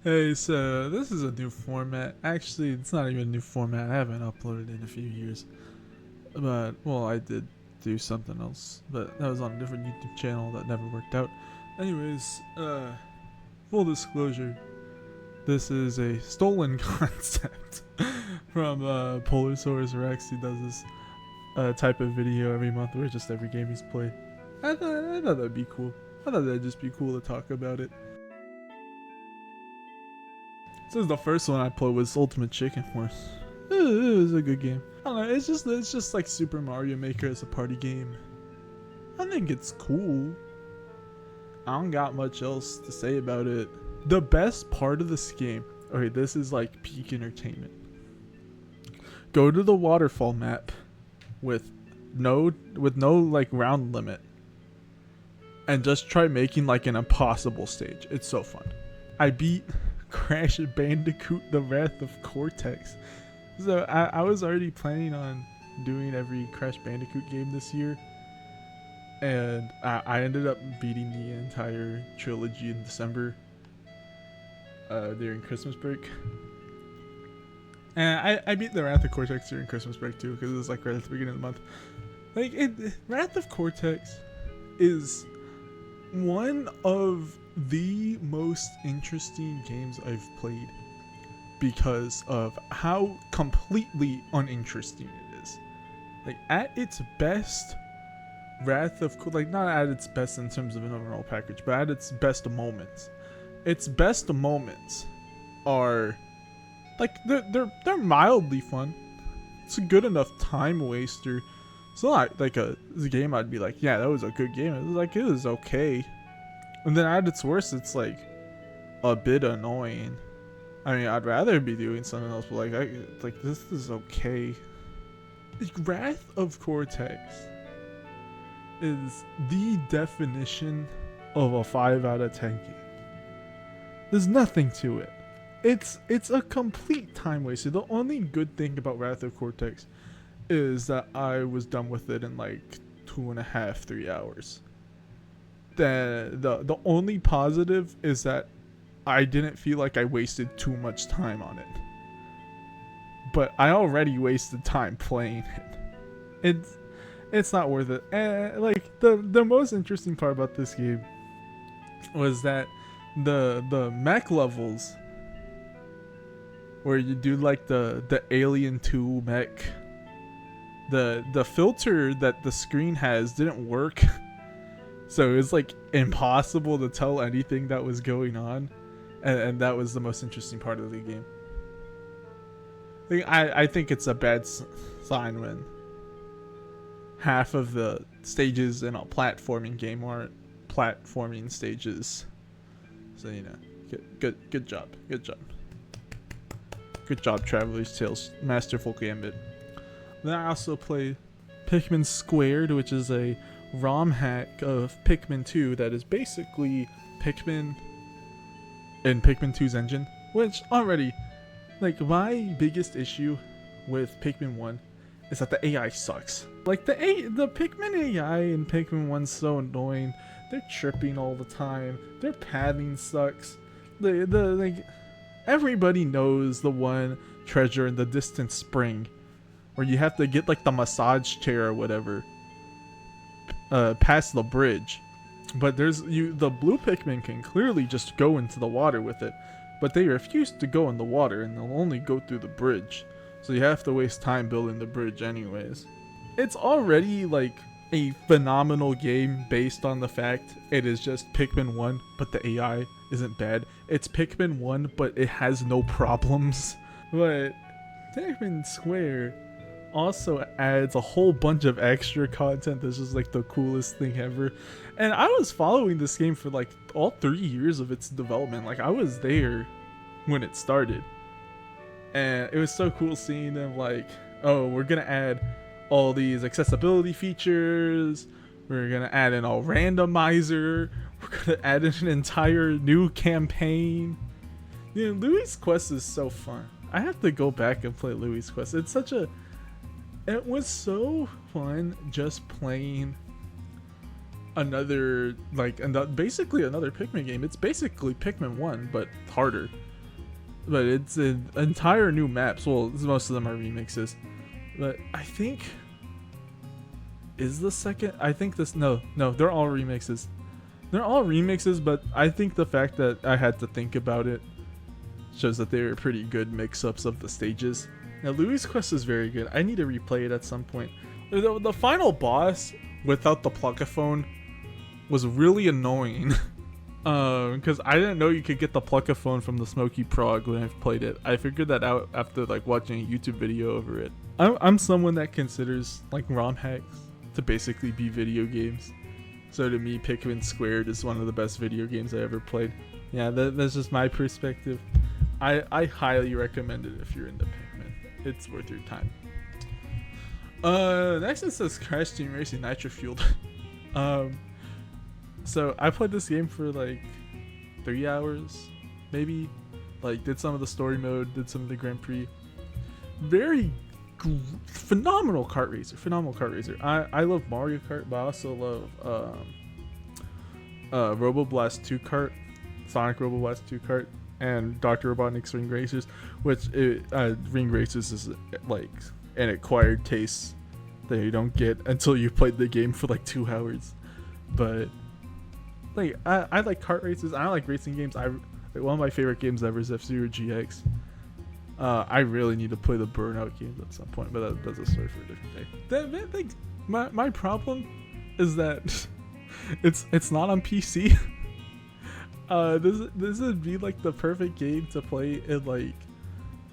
Hey, so this is a new format. Actually, it's not even a new format. I haven't uploaded in a few years. But, well, I did do something else. But that was on a different YouTube channel that never worked out. Anyways, full disclosure. This is a stolen concept from Polarsaurus Rex. He does this type of video every month where just every game he's played. I thought that'd be cool. I thought that'd just be cool to talk about it. Since the first one I played was Ultimate Chicken Horse. It was a good game. I don't know, it's just like Super Mario Maker as a party game. I think it's cool. I don't got much else to say about it. The best part of this game, okay, this is like peak entertainment. Go to the waterfall map with no like round limit. And just try making like an impossible stage. It's so fun. I beat Crash Bandicoot The Wrath of Cortex. So I was already planning on doing every Crash Bandicoot game this year. And I ended up beating the entire trilogy in December during Christmas break. And I beat The Wrath of Cortex during Christmas break too, because it was like right at the beginning of the month. Like, Wrath of Cortex is one of the most interesting games I've played because of how completely uninteresting it is. Like, at its best, Wrath of like, not at its best in terms of an overall package, but at its best moments. Its best moments are like they're mildly fun. It's a good enough time waster. It's not like a game I'd be like, yeah, that was a good game. It was like, it was okay. And then at its worst, it's like a bit annoying. I mean, I'd rather be doing something else, but like this is okay. Wrath of Cortex is the definition of a 5 out of 10 game. There's nothing to it. It's a complete time waster. The only good thing about Wrath of Cortex is that I was done with it in like 2.5, 3 hours. The only positive is that I didn't feel like I wasted too much time on it. But I already wasted time playing it. It's not worth it. Like the most interesting part about this game was that the mech levels where you do like the Alien 2 mech, the filter that the screen has didn't work. So it was like impossible to tell anything that was going on, and that was the most interesting part of the game. I think it's a bad sign when half of the stages in a platforming game aren't platforming stages. So, you know, good job, Traveler's Tales, Masterful Gambit. Then I also play Pikmin Squared, which is a ROM hack of Pikmin 2 that is basically Pikmin in Pikmin 2's engine, which already, like, my biggest issue with Pikmin 1 is that the AI sucks. Like, the Pikmin AI in Pikmin 1's so annoying. They're tripping all the time. Their pathing sucks. Like, everybody knows the one treasure in the distant spring where you have to get like the massage chair or whatever past the bridge, but the blue Pikmin can clearly just go into the water with it, but they refuse to go in the water and they'll only go through the bridge, so you have to waste time building the bridge anyways. It's already like a phenomenal game based on the fact it is just Pikmin 1 but the AI isn't bad. It's Pikmin 1 but it has no problems. But Pikmin Square also adds a whole bunch of extra content that's just like the coolest thing ever. And I was following this game for like all 3 years of its development. Like, I was there when it started, and it was so cool seeing them like, oh, we're gonna add all these accessibility features, we're gonna add in a randomizer, we're gonna add in an entire new campaign. You know, Louis' Quest is so fun. I have to go back and play Louis' Quest. It was so fun just playing basically another Pikmin game. It's basically Pikmin 1, but harder. but it's an entire new maps. Well, most of them are remixes, but I think is the second. I think this no, they're all remixes. They're all remixes, but I think the fact that I had to think about it shows that they were pretty good mix-ups of the stages. Now, Louis' Quest is very good. I need to replay it at some point. The final boss without the pluckaphone was really annoying. Because I didn't know you could get the pluckaphone from the Smoky Prog when I played it. I figured that out after like watching a YouTube video over it. I'm someone that considers like ROM hacks to basically be video games. So to me, Pikmin Squared is one of the best video games I ever played. Yeah, that's just my perspective. I highly recommend it if you're into Pikmin. It's worth your time. Next it says Crash Team Racing Nitro Fueled. So I played this game for like 3 hours, maybe. Like did some of the story mode, did some of the Grand Prix. Phenomenal kart racer. I love Mario Kart, but I also love Roboblast 2 Kart, Sonic Roboblast 2 Kart, and Dr. Robotnik's Ring Racers, which Ring Racers is like an acquired taste that you don't get until you played the game for like 2 hours. But like I like kart races. I like racing games. One of my favorite games ever is F-Zero GX. I really need to play the Burnout games at some point, but that's a story for a different day. My problem is that it's not on PC. This would be like the perfect game to play in like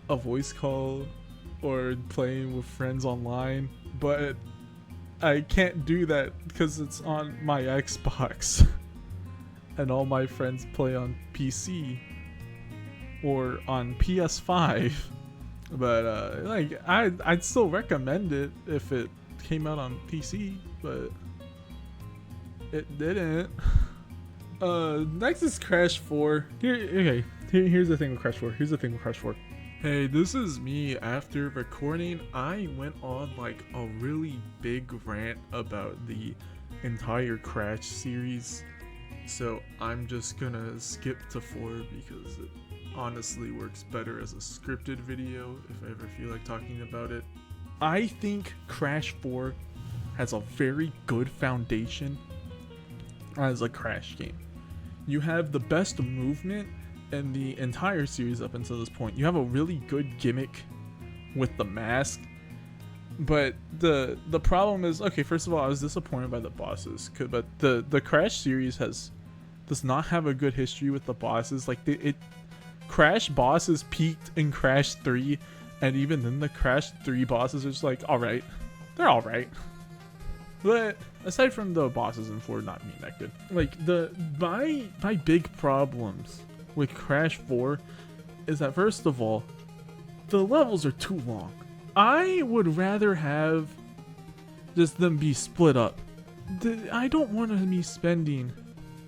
a voice call or playing with friends online, but I can't do that because it's on my Xbox and all my friends play on PC or on PS5. But like I'd still recommend it if it came out on PC, but it didn't. Next is Crash 4. Here's the thing with Crash 4. Hey, this is me after recording. I went on like a really big rant about the entire Crash series, so I'm just gonna skip to 4 because it honestly works better as a scripted video if I ever feel like talking about it. I think Crash 4 has a very good foundation as a Crash game. You have the best movement in the entire series up until this point. You have a really good gimmick with the mask, but the problem is, okay, first of all, I was disappointed by the bosses, but the Crash series does not have a good history with the bosses. Like Crash bosses peaked in Crash 3, and even then the Crash 3 bosses are just like, alright, they're alright. But aside from the bosses in 4 not being that good, like my big problems with Crash 4 is that, first of all, the levels are too long. I would rather have just them be split up. I don't want to be spending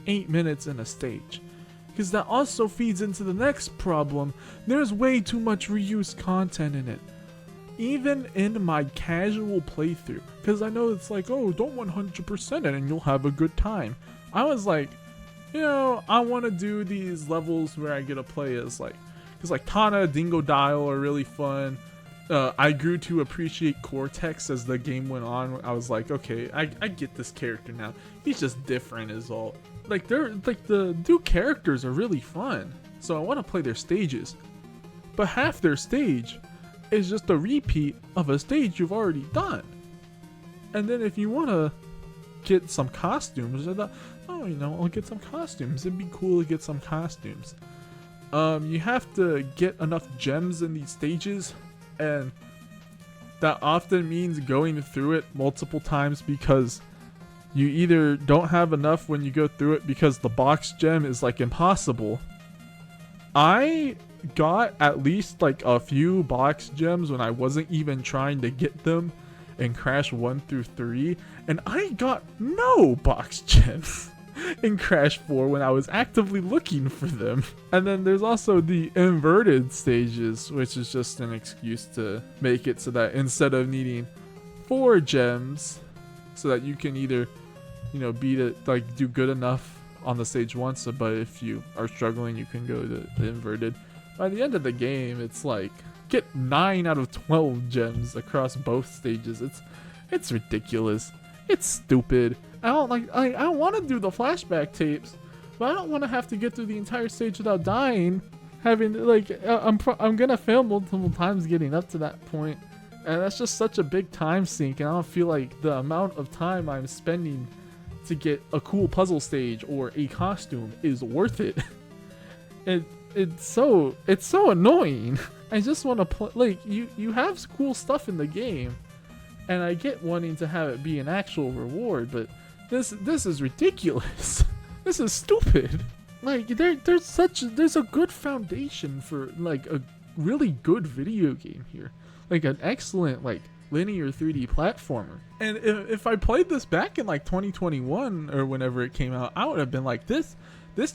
8 minutes in a stage, because that also feeds into the next problem. There's way too much reuse content in it. Even in my casual playthrough, because I know it's like, oh, don't 100% it and you'll have a good time. I was like, I want to do these levels where I get to play as like, because like Tana, Dingo Dial are really fun. I grew to appreciate Cortex as the game went on. I was like, okay, I get this character now. He's just different is all. Like the new characters are really fun, so I want to play their stages. But half their stage is just a repeat of a stage you've already done. And then if you want to get some costumes, I thought, oh, I'll get some costumes. It'd be cool to get some costumes. You have to get enough gems in these stages, and that often means going through it multiple times, because you either don't have enough when you go through it because the box gem is like impossible. I got at least like a few box gems when I wasn't even trying to get them in Crash 1 through 3, and I got no box gems in Crash 4 when I was actively looking for them. And then there's also the inverted stages, which is just an excuse to make it so that instead of needing 4 gems, so that you can either beat it, like do good enough on the stage once, but if you are struggling, you can go to the inverted. By the end of the game, it's like get 9 out of 12 gems across both stages. It's ridiculous. It's stupid. I want to do the flashback tapes, but I don't want to have to get through the entire stage without dying. Having I'm gonna fail multiple times getting up to that point, and that's just such a big time sink. And I don't feel like the amount of time I'm spending to get a cool puzzle stage or a costume is worth it. It's so annoying. I just want to play. Like you have cool stuff in the game, and I get wanting to have it be an actual reward, but this is ridiculous. This is stupid. Like there's a good foundation for like a really good video game here, like an excellent like linear 3D platformer. And if I played this back in like 2021 or whenever it came out, I would have been like, this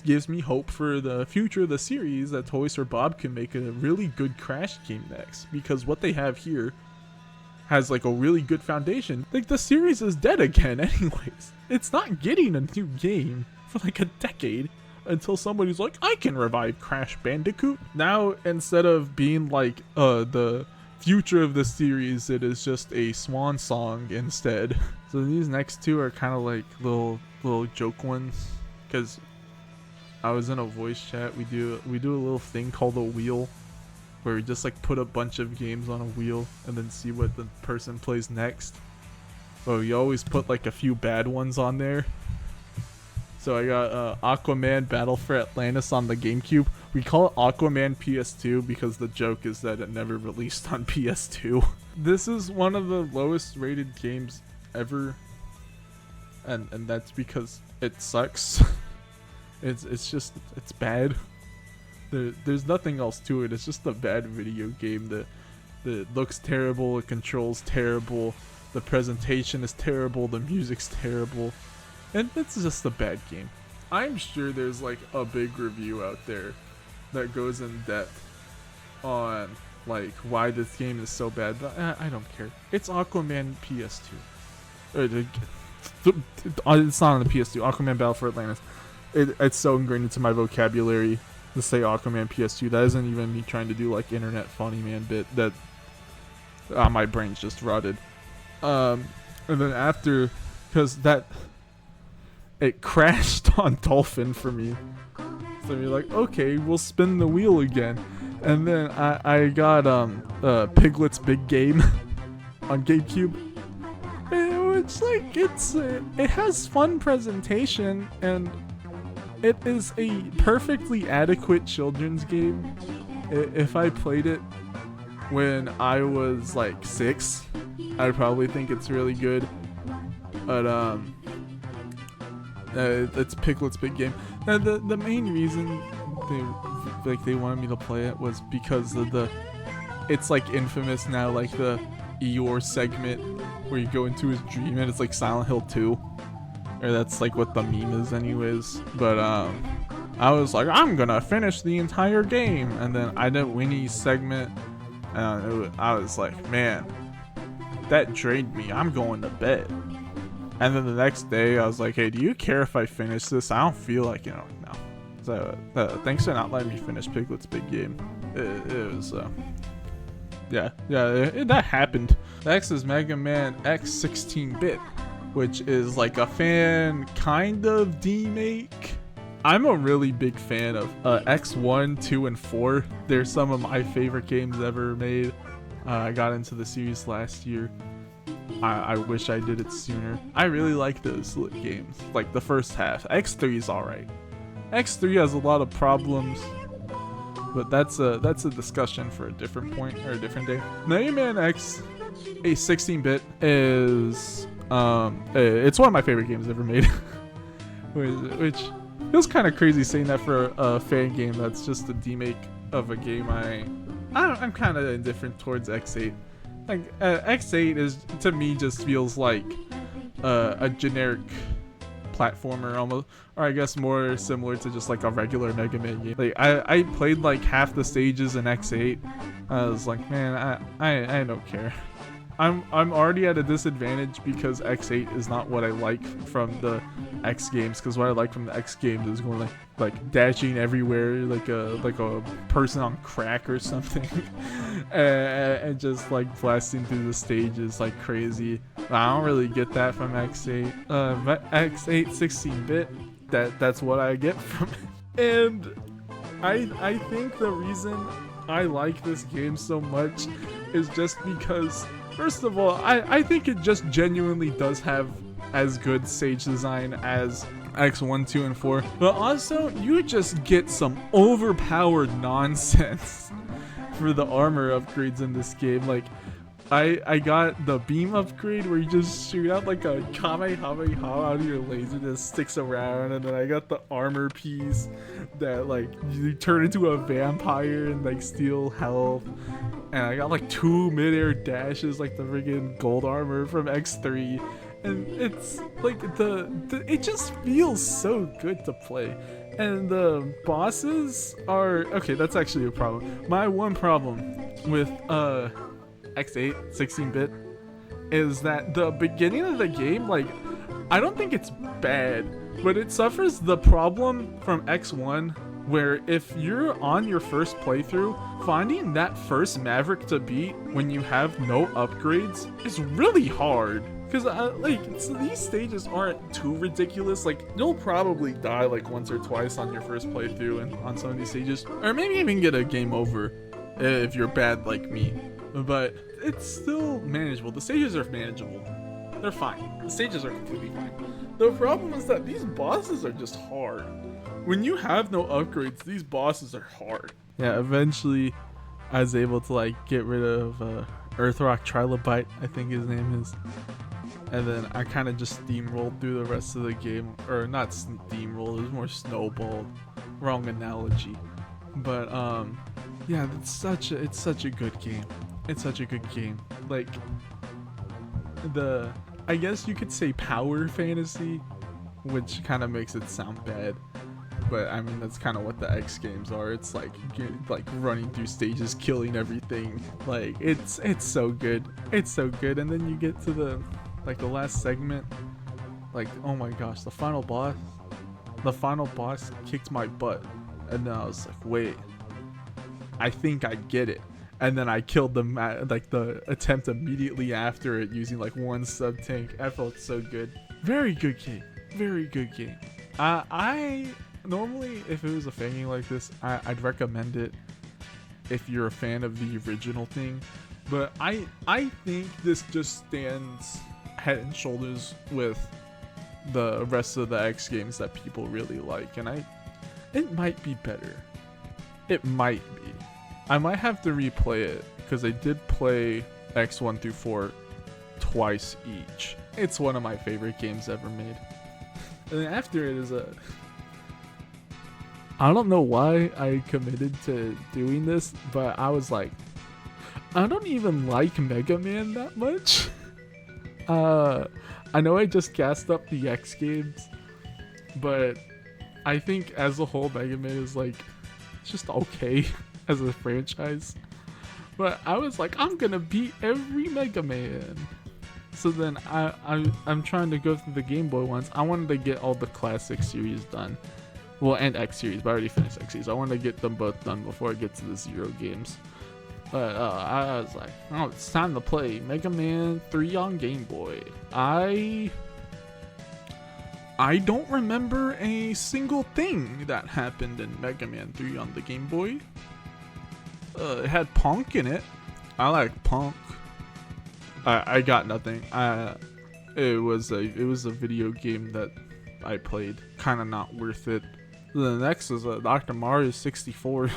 gives me hope for the future of the series, that Toys or Bob can make a really good Crash game next, because what they have here has like a really good foundation. Like the series is dead again anyways. It's not getting a new game for like a decade until somebody's like, I can revive Crash Bandicoot. Now, instead of being like the future of the series, it is just a swan song instead. So these next two are kind of like little joke ones, because I was in a voice chat. We do a little thing called a wheel, where we just like put a bunch of games on a wheel and then see what the person plays next. But we always put like a few bad ones on there. So I got Aquaman Battle for Atlantis on the GameCube. We call it Aquaman PS2 because the joke is that it never released on PS2. This is one of the lowest rated games ever, and that's because it sucks. It's bad. There's nothing else to it. It's just a bad video game that looks terrible, it controls terrible, the presentation is terrible, the music's terrible. And it's just a bad game. I'm sure there's like a big review out there that goes in depth on like why this game is so bad, but I don't care. It's Aquaman PS2. It's not on the PS2. Aquaman Battle for Atlantis. It's so ingrained into my vocabulary to say Aquaman PS2. That isn't even me trying to do like internet funny man bit. That my brain's just rotted. And then after, because it crashed on Dolphin for me. So you're like, okay, we'll spin the wheel again. And then I got Piglet's Big Game on GameCube. It's like it has fun presentation, and it is a perfectly adequate children's game. If I played it when I was like 6, I'd probably think it's really good. But it's Piglet's Big Game. The main reason they wanted me to play it was because of it's like infamous now, like the Eeyore segment where you go into his dream and it's like Silent Hill 2, or that's like what the meme is anyways. But I was like, I'm gonna finish the entire game, and then I did Winnie's segment, and I was like, man, that drained me, I'm going to bed. And then the next day, I was like, hey, do you care if I finish this? I don't feel like, no. So, thanks for not letting me finish Piglet's Big Game. It was, that happened. Next is Mega Man X 16-bit, which is like a fan kind of demake. I'm a really big fan of X1, 2, and 4. They're some of my favorite games ever made. I got into the series last year. I wish I did it sooner. I really like those games, like the first half. X3 is alright. X3 has a lot of problems, but that's a discussion for a different point or a different day. Mega Man X, a 16-bit, is it's one of my favorite games ever made. which feels kind of crazy saying that for a fan game that's just a demake of a game. I'm kind of indifferent towards X8. Like X8 is, to me, just feels like a generic platformer almost, or I guess more similar to just like a regular Mega Man game. Like I played like half the stages in X8. I was like, man, I don't care. I'm already at a disadvantage because X8 is not what I like from the X games. Because what I like from the X games is going like dashing everywhere like a person on crack or something, and just like blasting through the stages like crazy. But I don't really get that from X8. But X8 16-bit, that's what I get from it. And I think the reason I like this game so much is just because, first of all, I think it just genuinely does have as good stage design as X1, 2, and 4. But also, you just get some overpowered nonsense for the armor upgrades in this game. Like, I got the beam upgrade where you just shoot out like a kamehameha out of your laser that sticks around, and then I got the armor piece that like you turn into a vampire and like steal health, and I got like 2 midair dashes like the friggin' gold armor from X3, and it's like it just feels so good to play. And the bosses are okay. That's actually a problem. My one problem with X8 16-bit is that the beginning of the game, like, I don't think it's bad, but it suffers the problem from X1 where if you're on your first playthrough, finding that first Maverick to beat when you have no upgrades is really hard. Because so these stages aren't too ridiculous. Like, you'll probably die like once or twice on your first playthrough and on some of these stages, or maybe even get a game over if you're bad like me. But it's still manageable. The stages are manageable. They're fine. The stages are completely fine. The problem is that these bosses are just hard. When you have no upgrades, these bosses are hard. Yeah, eventually I was able to like get rid of Earthrock Trilobite, I think his name is. And then I kind of just steamrolled through the rest of the game. Or not steamrolled, it was more snowballed. Wrong analogy. But yeah, it's such a good game. It's such a good game. Like, I guess you could say power fantasy, which kind of makes it sound bad, but I mean that's kind of what the X games are. It's like running through stages, killing everything. Like, it's so good. It's so good. And then you get to the last segment, like, oh my gosh, the final boss kicked my butt, and then I was like, wait, I think I get it. And then I killed them at like the attempt immediately after it using like one sub tank. I felt so good. Very good game. Very good game. I normally, if it was a fan game like this, I'd recommend it if you're a fan of the original thing. But I think this just stands head and shoulders with the rest of the X games that people really like, and it might be better. It might be. I might have to replay it because I did play X1 through 4 twice each. It's one of my favorite games ever made. And then after it is I don't know why I committed to doing this, but I was like, I don't even like Mega Man that much. I know I just gassed up the X games, but I think as a whole Mega Man is like, it's just okay as a franchise. But I was like, I'm gonna beat every Mega Man. So then I'm trying to go through the Game Boy ones. I wanted to get all the classic series done. Well, and X series, but I already finished X series. I wanted to get them both done before I get to the Zero games. But I was like, oh, it's time to play Mega Man 3 on Game Boy. I don't remember a single thing that happened in Mega Man 3 on the Game Boy. It had Punk in it. I like Punk. I got nothing. It was a video game that I played. Kind of not worth it. The next is Dr. Mario 64.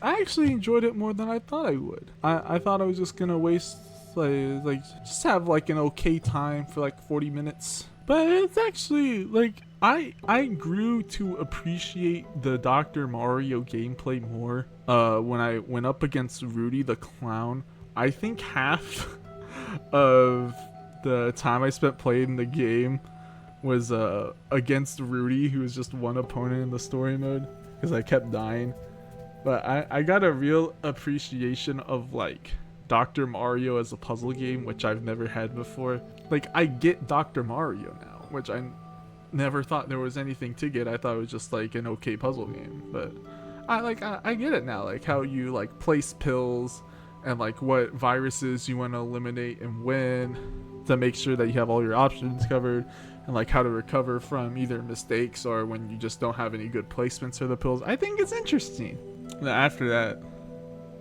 I actually enjoyed it more than I thought I would. I thought I was just gonna waste like just have like an okay time for like 40 minutes. But it's actually like I grew to appreciate the Dr. Mario gameplay more when I went up against Rudy the Clown. I think half of the time I spent playing the game was against Rudy, who was just one opponent in the story mode, because I kept dying. But I got a real appreciation of like Dr. Mario as a puzzle game, which I've never had before. Like, I get Dr. Mario now, which I never thought there was anything to get. I thought it was just like an okay puzzle game, but I get it now, like how you like place pills and like what viruses you want to eliminate and when, to make sure that you have all your options covered, and like how to recover from either mistakes or when you just don't have any good placements for the pills. I think it's interesting. And after that,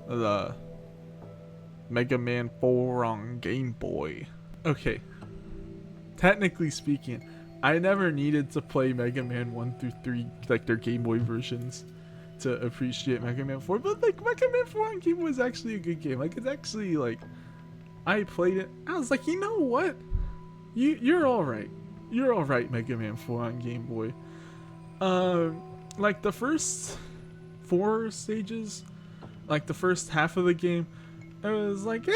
the Mega Man 4 on Game Boy. Okay, technically speaking, I never needed to play Mega Man 1 through 3, like their Game Boy versions, to appreciate Mega Man 4, but like Mega Man 4 on Game Boy is actually a good game. Like, it's actually like, I played it, I was like, you know what? You're alright. You're alright, Mega Man 4 on Game Boy. Like the first 4 stages, like the first half of the game, it was like,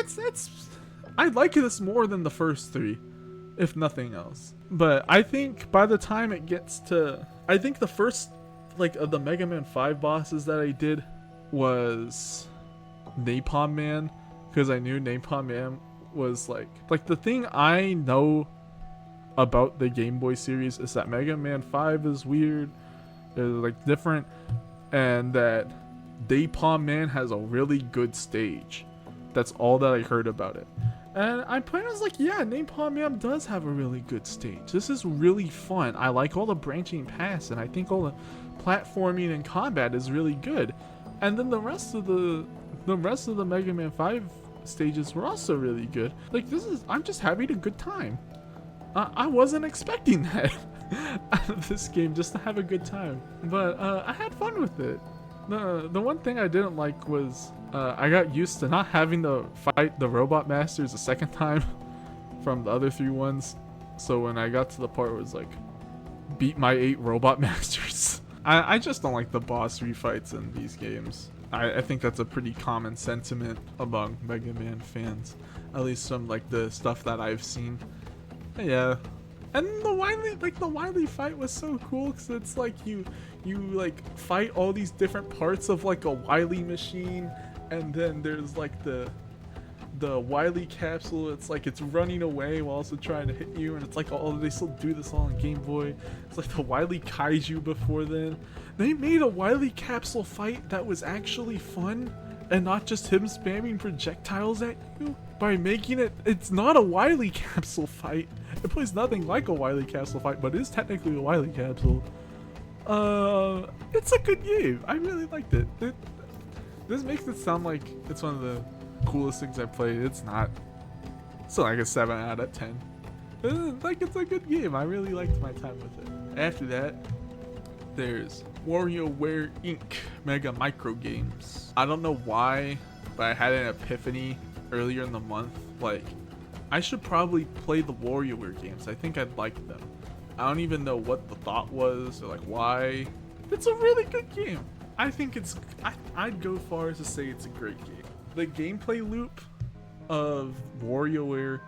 I like this more than the first 3, if nothing else. But I think by the time it gets to, I think the first, like, of the Mega Man 5 bosses that I did was Napalm Man, because I knew Napalm Man was like the thing I know about the Game Boy series is that Mega Man 5 is weird, it's like different, and that Napalm Man has a really good stage. That's all that I heard about it. And I played and I was like, yeah, Napalm Man does have a really good stage. This is really fun. I like all the branching paths, and I think all the platforming and combat is really good. And then the rest of the Mega Man 5 stages were also really good. Like, I'm just having a good time. I wasn't expecting that out of this game, just to have a good time. But I had fun with it. The one thing I didn't like was I got used to not having to fight the Robot Masters a second time from the other 3 ones. So when I got to the part where it was like, beat my 8 Robot Masters, I just don't like the boss refights in these games. I think that's a pretty common sentiment among Mega Man fans, at least from like the stuff that I've seen. Yeah. And the Wily fight was so cool, because it's like you like fight all these different parts of like a Wily machine, and then there's like the Wily capsule. It's like it's running away while also trying to hit you, and it's like, oh, they still do this all on Game Boy. It's like the Wily Kaiju before then. They made a Wily capsule fight that was actually fun, and not just him spamming projectiles at you, by making it's not a Wily capsule fight. It plays nothing like a Wily capsule fight, but it is technically a Wily capsule. It's a good game. I really liked it. This makes it sound like it's one of the coolest things I've played. It's not. It's like a 7 out of 10. It's a good game. I really liked my time with it. After that, there's WarioWare Inc. Mega Micro Games. I don't know why, but I had an epiphany earlier in the month. Like, I should probably play the WarioWare games. I think I'd like them. I don't even know what the thought was or like why. It's a really good game. I think I'd go far as to say it's a great game. The gameplay loop of WarioWare,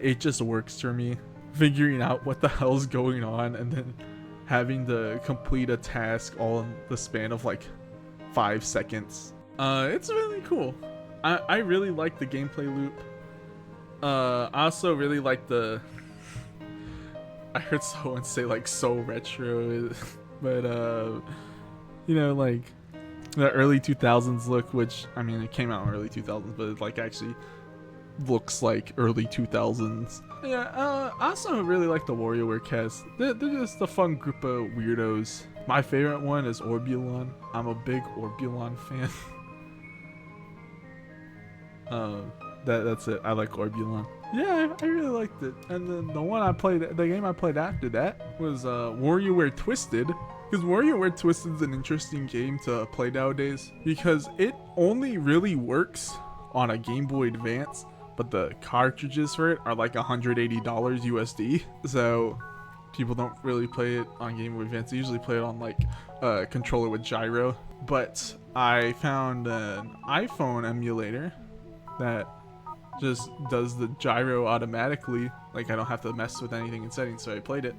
it just works for me. Figuring out what the hell's going on and then having to complete a task all in the span of like 5 seconds. It's really cool. I really like the gameplay loop. I also really like the... I heard someone say like so retro, but you know, like the early 2000s look, which I mean it came out in early 2000s, but it like actually looks like early 2000s. Yeah, I also really like the WarioWare cast. They're just a fun group of weirdos. My favorite one is Orbulon. I'm a big Orbulon fan. That's it. I like Orbulon. Yeah, I really liked it. And then the game I played after that was WarioWare Twisted. Because WarioWare Twisted is an interesting game to play nowadays, because it only really works on a Game Boy Advance, but the cartridges for it are like $180 USD. So people don't really play it on Game Boy Advance. They usually play it on like a controller with gyro. But I found an iPhone emulator that just does the gyro automatically. Like I don't have to mess with anything in settings, so I played it.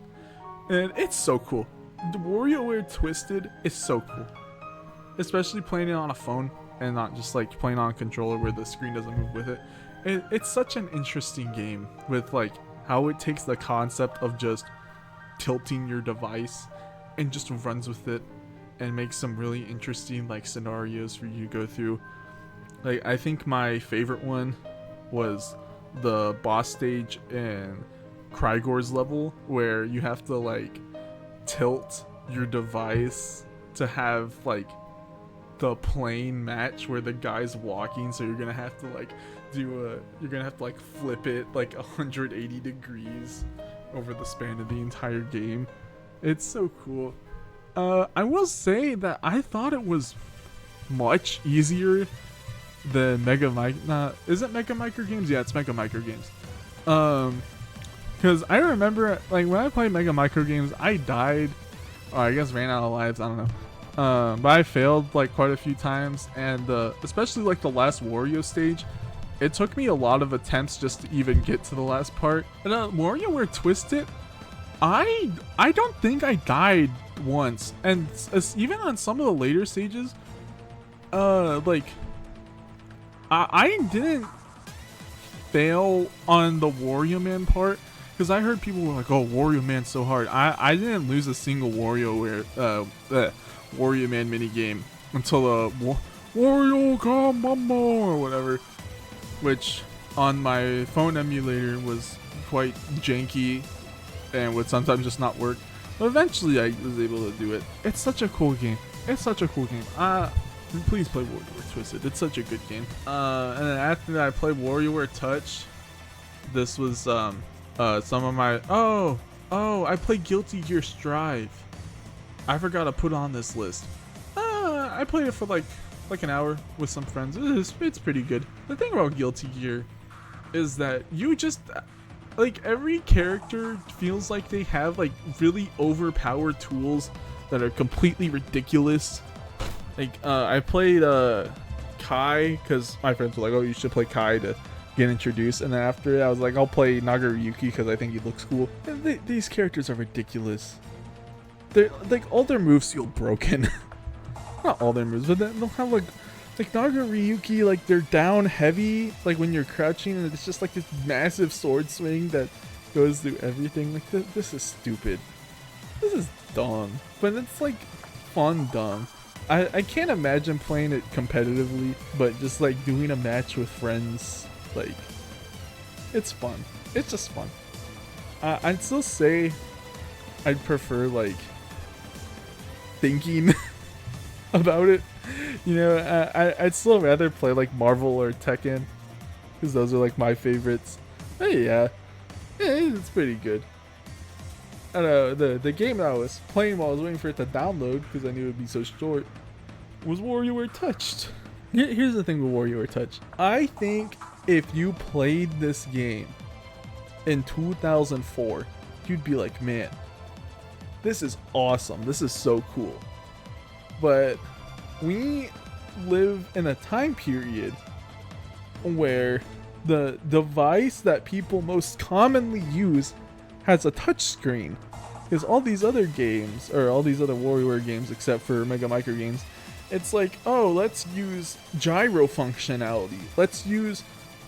And it's so cool. The WarioWare Twisted is so cool. Especially playing it on a phone. and not just like playing on a controller where the screen doesn't move with it. It's such an interesting game with like how it takes the concept of just tilting your device and just runs with it and makes some really interesting like scenarios for you to go through. Like I think my favorite one was the boss stage in Krygor's level where you have to like tilt your device to have like the plane match where the guy's walking, so you're gonna have to like flip it like 180 degrees over the span of the entire game. It's so cool. I will say that I thought it was much easier than is it Mega Micro Games? Yeah, it's Mega Micro Games. Because I remember like when I played Mega Micro Games, I died, or I guess ran out of lives, I don't know. But I failed like quite a few times, and especially like the last Wario stage, it took me a lot of attempts just to even get to the last part. And WarioWare Twisted, I don't think I died once, and even on some of the later stages, like I didn't fail on the Wario Man part, because I heard people were like, "Oh, Wario Man's so hard." I didn't lose a single Wario Man minigame until Wario Come Mama or whatever, which on my phone emulator was quite janky and would sometimes just not work. But eventually I was able to do it. It's such a cool game. It's such a cool game. Please play WarioWare Twisted. It's such a good game. And then after that I played WarioWare Touch. This was some of my I played Guilty Gear Strive. I forgot to put on this list. I played it for like an hour with some friends. It's pretty good. The thing about Guilty Gear is that you just like every character feels like they have like really overpowered tools that are completely ridiculous. Like I played Kai because my friends were like, "Oh, you should play Kai to get introduced," and then after I was like, "I'll play Nagoriyuki because I think he looks cool." And these characters are ridiculous. They're like all their moves feel broken. Not all their moves, but they'll have like Nagoriyuki, like they're down heavy, like when you're crouching, and it's just like this massive sword swing that goes through everything. Like this is stupid. This is dumb, but it's like fun dumb. I can't imagine playing it competitively, but just like doing a match with friends, like it's fun. It's just fun. I'd still say I'd prefer like thinking about it. You know, I'd still rather play like Marvel or Tekken, because those are like my favorites. But yeah, it's pretty good. I don't know, the game that I was playing while I was waiting for it to download, because I knew it would be so short, was WarioWare Touched. Here's the thing with WarioWare Touch. I think if you played this game in 2004, you'd be like, man, this is awesome. This is so cool. But we live in a time period where the device that people most commonly use has a touch screen. Because all these other games, or all these other WarioWare games except for Mega Micro Games, it's like, oh, let's use gyro functionality. Let's use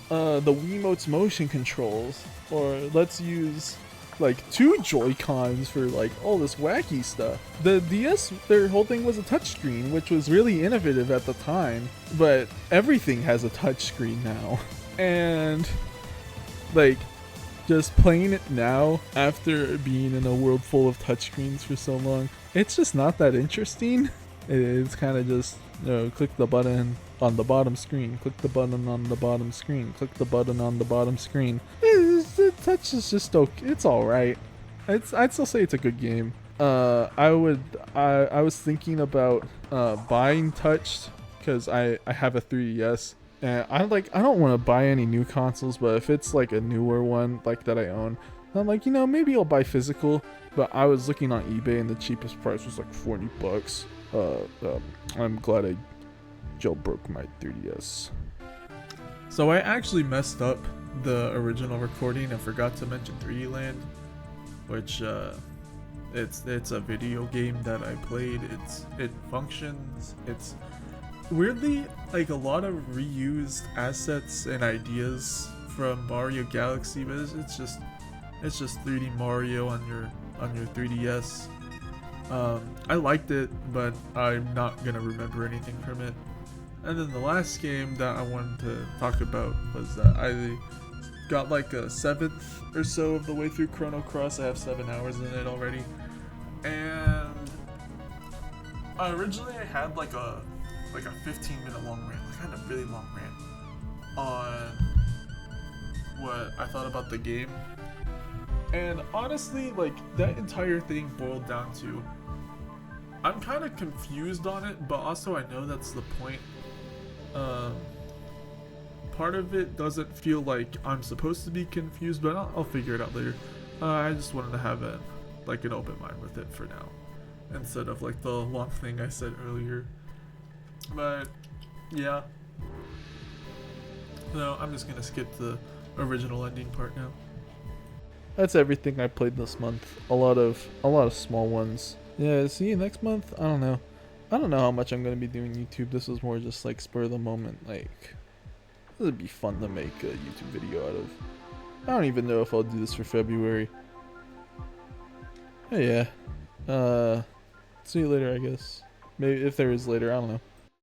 the Wiimote's motion controls. Or let's use like 2 Joy-Cons for like all this wacky stuff. The DS, their whole thing was a touchscreen, which was really innovative at the time, but everything has a touchscreen now. And like just playing it now after being in a world full of touchscreens for so long, it's just not that interesting. It's kind of just, you know, click the button on the bottom screen, click the button on the bottom screen, click the button on the bottom screen. Touch is just okay. It's all right. I'd still say it's a good game. I was thinking about buying Touched because I have a 3DS, and I don't want to buy any new consoles, but if it's like a newer one like that I own, I'm like, you know, maybe I'll buy physical. But I was looking on eBay and the cheapest price was like $40. I'm glad I jailbroke my 3DS. So I actually messed up the original recording and forgot to mention 3D Land, which it's a video game that I played. It functions. weirdly, like a lot of reused assets and ideas from Mario Galaxy, but it's just 3D Mario on your 3DS. I liked it, but I'm not gonna remember anything from it. And then the last game that I wanted to talk about was that I got like a seventh or so of the way through Chrono Cross. I have 7 hours in it already, and originally I had like a 15-minute long rant. Like I had a really long rant on what I thought about the game, and honestly, like that entire thing boiled down to I'm kind of confused on it, but also I know that's the point. Um, Part of it doesn't feel like I'm supposed to be confused, but I'll figure it out later. I just wanted to have an open mind with it for now, instead of like the long thing I said earlier. But yeah, no, I'm just gonna skip the original ending part now. That's everything I played this month. A lot of small ones. Yeah, see you next month. I don't know. I don't know how much I'm gonna be doing YouTube. This was more just like spur of the moment. Like, this would be fun to make a YouTube video out of. I don't even know if I'll do this for February. Oh yeah. See you later, I guess. Maybe if there is later. I don't know.